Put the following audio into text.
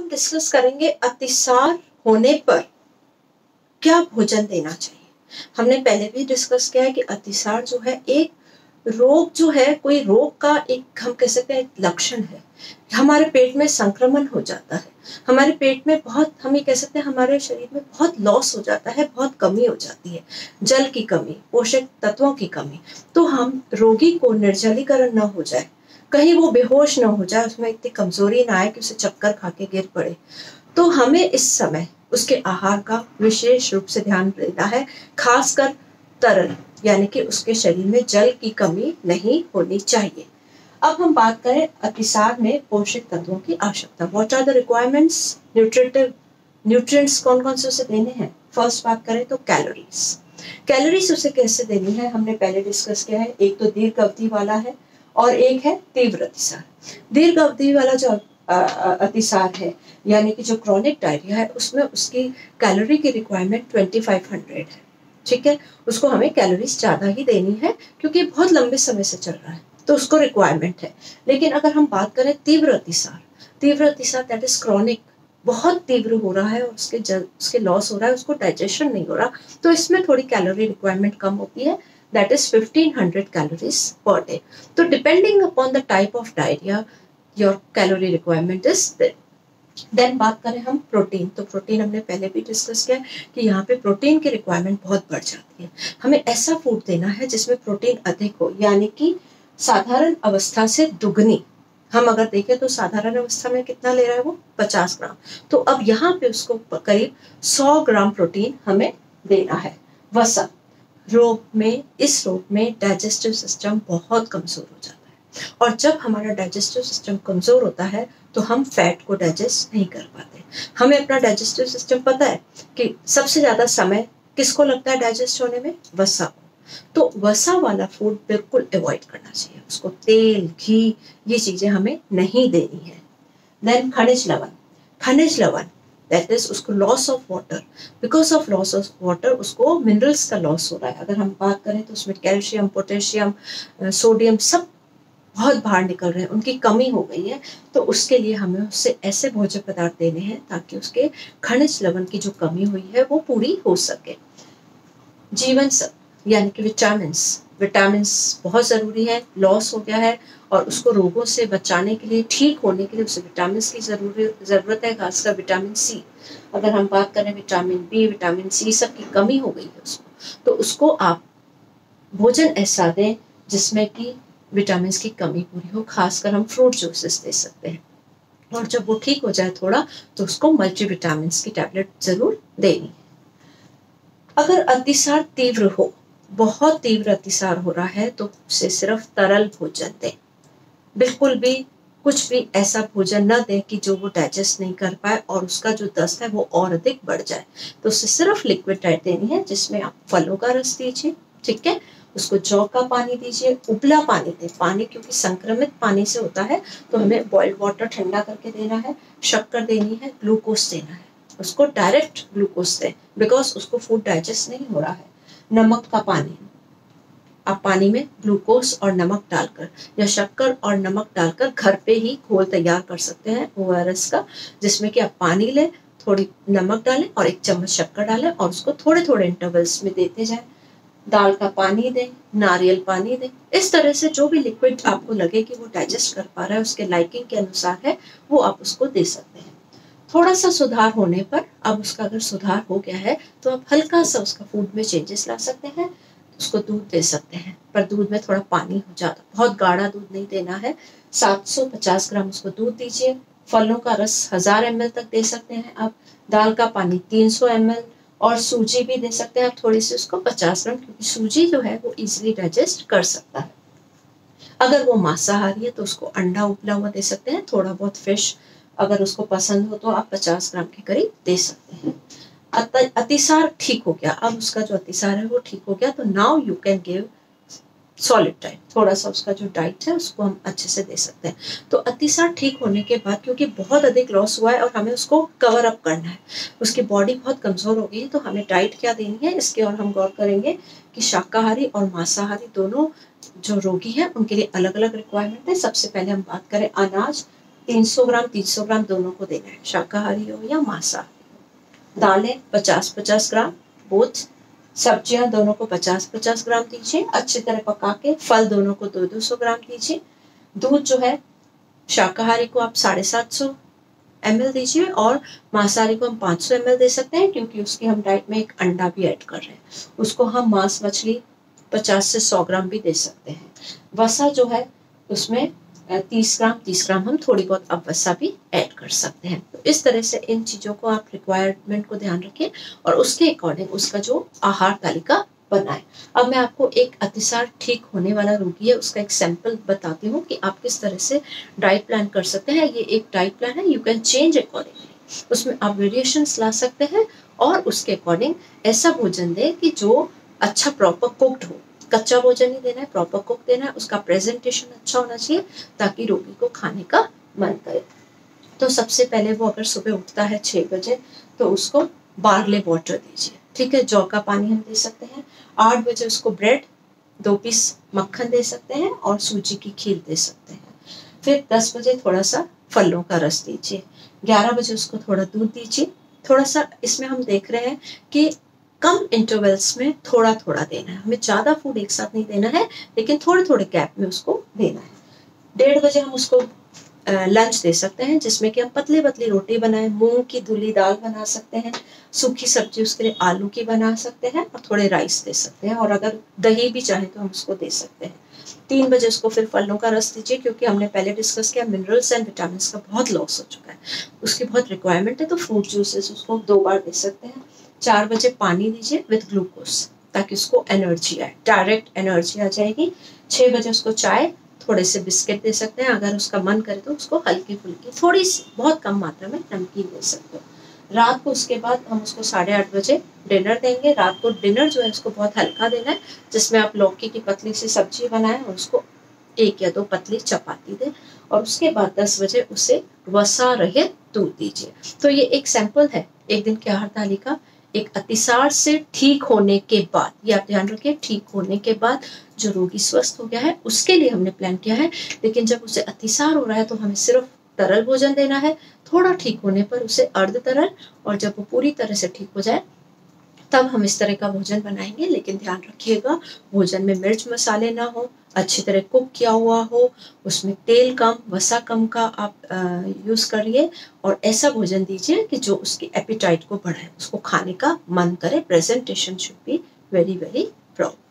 हम डिस्कस करेंगे अतिसार होने पर क्या भोजन देना चाहिए। हमने पहले भी डिस्कस किया है कि अतिसार जो है एक रोग जो है, कोई रोग का एक हम कह सकते हैं एक लक्षण है। हमारे पेट में संक्रमण हो जाता है, हमारे पेट में बहुत, हम ये कह सकते हैं हमारे शरीर में बहुत लॉस हो जाता है, बहुत कमी हो जाती है, जल की कमी, पोषक तत्वों की कमी। तो हम रोगी को निर्जलीकरण न हो जाए, कहीं वो बेहोश न हो जाए, उसमें इतनी कमजोरी ना आए कि उसे चक्कर खा के गिर पड़े, तो हमें इस समय उसके आहार का विशेष रूप से ध्यान देना है, खासकर तरल, यानी कि उसके शरीर में जल की कमी नहीं होनी चाहिए। अब हम बात करें अतिसार में पोषक तत्वों की आवश्यकता। What are the requirements, nutrients कौन कौन से उसे देने हैं। फर्स्ट बात करें तो कैलोरीज उसे कैसे देनी है, हमने पहले डिस्कस किया है। एक तो दीर्घ अवधि वाला है और एक है तीव्र अतिसार। दीर्घ अवधि वाला जो अतिसार है, यानी कि जो क्रॉनिक डायरिया है, उसमें उसकी कैलोरी की रिक्वायरमेंट 2500 है। ठीक है, उसको हमें कैलोरीज ज्यादा ही देनी है क्योंकि बहुत लंबे समय से चल रहा है, तो उसको रिक्वायरमेंट है। लेकिन अगर हम बात करें तीव्र अतिसार दैट इज क्रॉनिक, बहुत तीव्र हो रहा है, उसके लॉस हो रहा है, उसको डाइजेशन नहीं हो रहा, तो इसमें थोड़ी कैलोरी रिक्वायरमेंट कम होती है, that is 1500 calories per day. तो depending upon the type of diarrhoea your calorie requirement is then बात करें हम प्रोटीन, तो प्रोटीन हमने पहले भी डिस्कस किया कि यहाँ पे प्रोटीन की रिक्वायरमेंट बहुत बढ़ जाती है। हमें ऐसा फूड देना है जिसमें प्रोटीन अधिक हो, यानी कि साधारण अवस्था से दुगनी। हम अगर देखें तो साधारण अवस्था में कितना ले रहा है वो 50 ग्राम, तो अब यहाँ पे उसको करीब 100 ग्राम प्रोटीन हमें देना है। वसा इस रोग में डाइजेस्टिव सिस्टम बहुत कमजोर हो जाता है, और जब हमारा डाइजेस्टिव सिस्टम कमजोर होता है तो हम फैट को डाइजेस्ट नहीं कर पाते। हमें अपना डाइजेस्टिव सिस्टम पता है कि सबसे ज्यादा समय किसको लगता है डाइजेस्ट होने में, वसा को। तो वसा वाला फूड बिल्कुल अवॉइड करना चाहिए, उसको तेल, घी, ये चीजें हमें नहीं देनी है। देन खनिज लवण दैट इज उसको loss of water, because of loss of water उसको मिनरल्स का लॉस हो रहा है। अगर हम बात करें तो उसमें कैल्शियम, पोटेशियम, सोडियम सब बहुत बाहर निकल रहे हैं, उनकी कमी हो गई है। तो उसके लिए हमें उससे ऐसे भोज्य पदार्थ देने हैं ताकि उसके खनिज लवण की जो कमी हुई है वो पूरी हो सके। जीवन सत्व यानी कि विटामिन्स बहुत जरूरी है, लॉस हो गया है और उसको रोगों से बचाने के लिए, ठीक होने के लिए उसे विटामिन्स की जरूरत है, खासकर विटामिन सी। अगर हम बात करें विटामिन बी, विटामिन सी सब की कमी हो गई है उसको, तो उसको आप भोजन ऐसा दें जिसमें कि विटामिन की कमी पूरी हो। खासकर हम फ्रूट जूसेस दे सकते हैं, और जब वो ठीक हो जाए थोड़ा तो उसको मल्टीविटामिन की टैबलेट जरूर देनी है। अगर अतिसार तीव्र हो, बहुत तीव्र अतिसार हो रहा है, तो उसे सिर्फ तरल भोजन दें। बिल्कुल भी कुछ भी ऐसा भोजन न दें कि जो वो डाइजेस्ट नहीं कर पाए और उसका जो दस्त है वो और अधिक बढ़ जाए। तो उसे सिर्फ लिक्विड डाइट देनी है, जिसमें आप फलों का रस दीजिए, ठीक है, उसको जौ का पानी दीजिए, उबला पानी दें। पानी क्योंकि संक्रमित पानी से होता है, तो हमें बॉइल्ड वाटर ठंडा करके देना है, शक्कर देनी है, ग्लूकोज देना है। उसको डायरेक्ट ग्लूकोज दें, बिकॉज उसको फूड डाइजेस्ट नहीं हो रहा है। नमक का पानी, आप पानी में ग्लूकोज और नमक डालकर या शक्कर और नमक डालकर घर पे ही घोल तैयार कर सकते हैं ORS का, जिसमें कि आप पानी लें, थोड़ी नमक डालें और 1 चम्मच शक्कर डालें और उसको थोड़े थोड़े इंटरवल्स में देते जाएं। दाल का पानी दें, नारियल पानी दें। इस तरह से जो भी लिक्विड आपको लगे कि वो डाइजेस्ट कर पा रहा है, उसके लाइकिंग के अनुसार है, वो आप उसको दे सकते हैं। थोड़ा सा सुधार होने पर, अब उसका अगर सुधार हो गया है तो आप हल्का सा उसका फूड में चेंजेस ला सकते हैं, उसको दूध दे सकते हैं, पर दूध में थोड़ा पानी हो जाता, बहुत गाढ़ा दूध नहीं देना है। 750 ग्राम उसको दूध दीजिए। फलों का रस 1000 ml तक दे सकते हैं आप। दाल का पानी 300 ml, और सूजी भी दे सकते हैं आप थोड़ी सी, उसको 50 ग्राम, क्योंकि सूजी जो है वो इजीली डाइजेस्ट कर सकता है। अगर वो मांसाहारी है तो उसको अंडा उबला हुआ दे सकते हैं, थोड़ा बहुत फिश अगर उसको पसंद हो तो आप 50 ग्राम के करीब दे सकते हैं। अतिसार ठीक हो गया, अब उसका जो अतिसार है वो ठीक हो गया, तो now you can give solid diet. थोड़ा सा उसका जो डाइट है उसको हम अच्छे से दे सकते हैं। तो अतिसार ठीक होने के बाद, क्योंकि बहुत अधिक लॉस हुआ है और हमें उसको कवर अप करना है, उसकी बॉडी बहुत कमजोर हो गई है, तो हमें डाइट क्या देनी है इसके और हम गौर करेंगे कि शाकाहारी और मांसाहारी दोनों जो रोगी हैं उनके लिए अलग अलग रिक्वायरमेंट है। सबसे पहले हम बात करें अनाज, 300 ग्राम 300 ग्राम दोनों को देना है, शाकाहारी हो या मांसाहारी हो। दालें 50-50 ग्राम, बोथ सब्जियां दोनों को 50-50 ग्राम दीजिए, अच्छी तरह पका के। फल दोनों को 200 ग्राम दीजिए। दूध जो है शाकाहारी को आप 750 ml दीजिए और मांसाहारी को हम 500 ml दे सकते हैं, क्योंकि उसकी हम डाइट में एक अंडा भी ऐड कर रहे हैं। उसको हम मांस मछली 50 से 100 ग्राम भी दे सकते हैं। वसा जो है उसमें 30 ग्राम हम थोड़ी बहुत अब वसा भी ऐड कर सकते हैं। तो इस तरह से इन चीज़ों को आप रिक्वायरमेंट को ध्यान रखें और उसके अकॉर्डिंग उसका जो आहार तालिका बनाएं। अब मैं आपको एक अतिसार ठीक होने वाला रोगी है उसका एक सैंपल बताती हूँ कि आप किस तरह से डाइट प्लान कर सकते हैं। ये एक डाइट प्लान है, यू कैन चेंज अकॉर्डिंगली, उसमें आप वेरिएशंस ला सकते हैं और उसके अकॉर्डिंग ऐसा भोजन दें कि जो अच्छा प्रॉपर कुक्ड हो। कच्चा भोजन नहीं देना है, प्रॉपर कुक देना है, उसका प्रेजेंटेशन अच्छा होना चाहिए ताकि रोगी को खाने का मन करे। तो सबसे पहले वो अगर सुबह उठता है 6 बजे तो उसको बार्ले वाटर दीजिए, ठीक है। जौ का पानी हम दे सकते हैं। 8 बजे उसको ब्रेड 2 पीस मक्खन दे सकते हैं और सूजी की खीर दे सकते हैं। फिर 10 बजे थोड़ा सा फलों का रस दीजिए। 11 बजे उसको थोड़ा दूध दीजिए। थोड़ा सा इसमें हम देख रहे हैं कि कम इंटरवल्स में थोड़ा थोड़ा देना है, हमें ज़्यादा फूड एक साथ नहीं देना है, लेकिन थोड़े थोड़े गैप में उसको देना है। 1:30 बजे हम उसको लंच दे सकते हैं, जिसमें कि हम पतली पतली रोटी बनाएं, मूंग की धुली दाल बना सकते हैं, सूखी सब्जी उसके लिए आलू की बना सकते हैं और थोड़े राइस दे सकते हैं, और अगर दही भी चाहे तो हम उसको दे सकते हैं। 3 बजे उसको फिर फलों का रस दीजिए, क्योंकि हमने पहले डिस्कस किया मिनरल्स एंड विटामिन का बहुत लॉस हो चुका है, उसकी बहुत रिक्वायरमेंट है, तो फ्रूट जूसेस उसको 2 बार दे सकते हैं। 4 बजे पानी दीजिए विद ग्लूकोज, ताकि उसको एनर्जी आए, डायरेक्ट एनर्जी आ जाएगी। 6 बजे उसको चाय, थोड़े से बिस्किट दे सकते हैं, अगर उसका मन करे तो उसको हल्की फुल्की थोड़ी सी बहुत कम मात्रा में नमकीन दे सकते हो। रात को उसके बाद हम उसको 8:30 बजे डिनर देंगे। रात को डिनर जो है उसको बहुत हल्का देना है, जिसमें आप लौकी की पतली सी सब्जी बनाएं और उसको 1 या 2 पतली चपाती दें, और उसके बाद 10 बजे उसे वसा रहित दूध दीजिए। तो ये एक सैंपल है एक दिन के आहार तालिका एक अतिसार से ठीक होने के बाद। ये आप ध्यान रखिए, ठीक होने के बाद जो रोगी स्वस्थ हो गया है उसके लिए हमने प्लान किया है। लेकिन जब उसे अतिसार हो रहा है तो हमें सिर्फ तरल भोजन देना है, थोड़ा ठीक होने पर उसे अर्ध तरल, और जब वो पूरी तरह से ठीक हो जाए तब हम इस तरह का भोजन बनाएंगे। लेकिन ध्यान रखिएगा भोजन में मिर्च मसाले ना हो, अच्छी तरह कुक किया हुआ हो, उसमें तेल कम वसा कम का आप यूज़ करिए, और ऐसा भोजन दीजिए कि जो उसकी एपिटाइट को बढ़ाए, उसको खाने का मन करे। Presentation should be very very proper.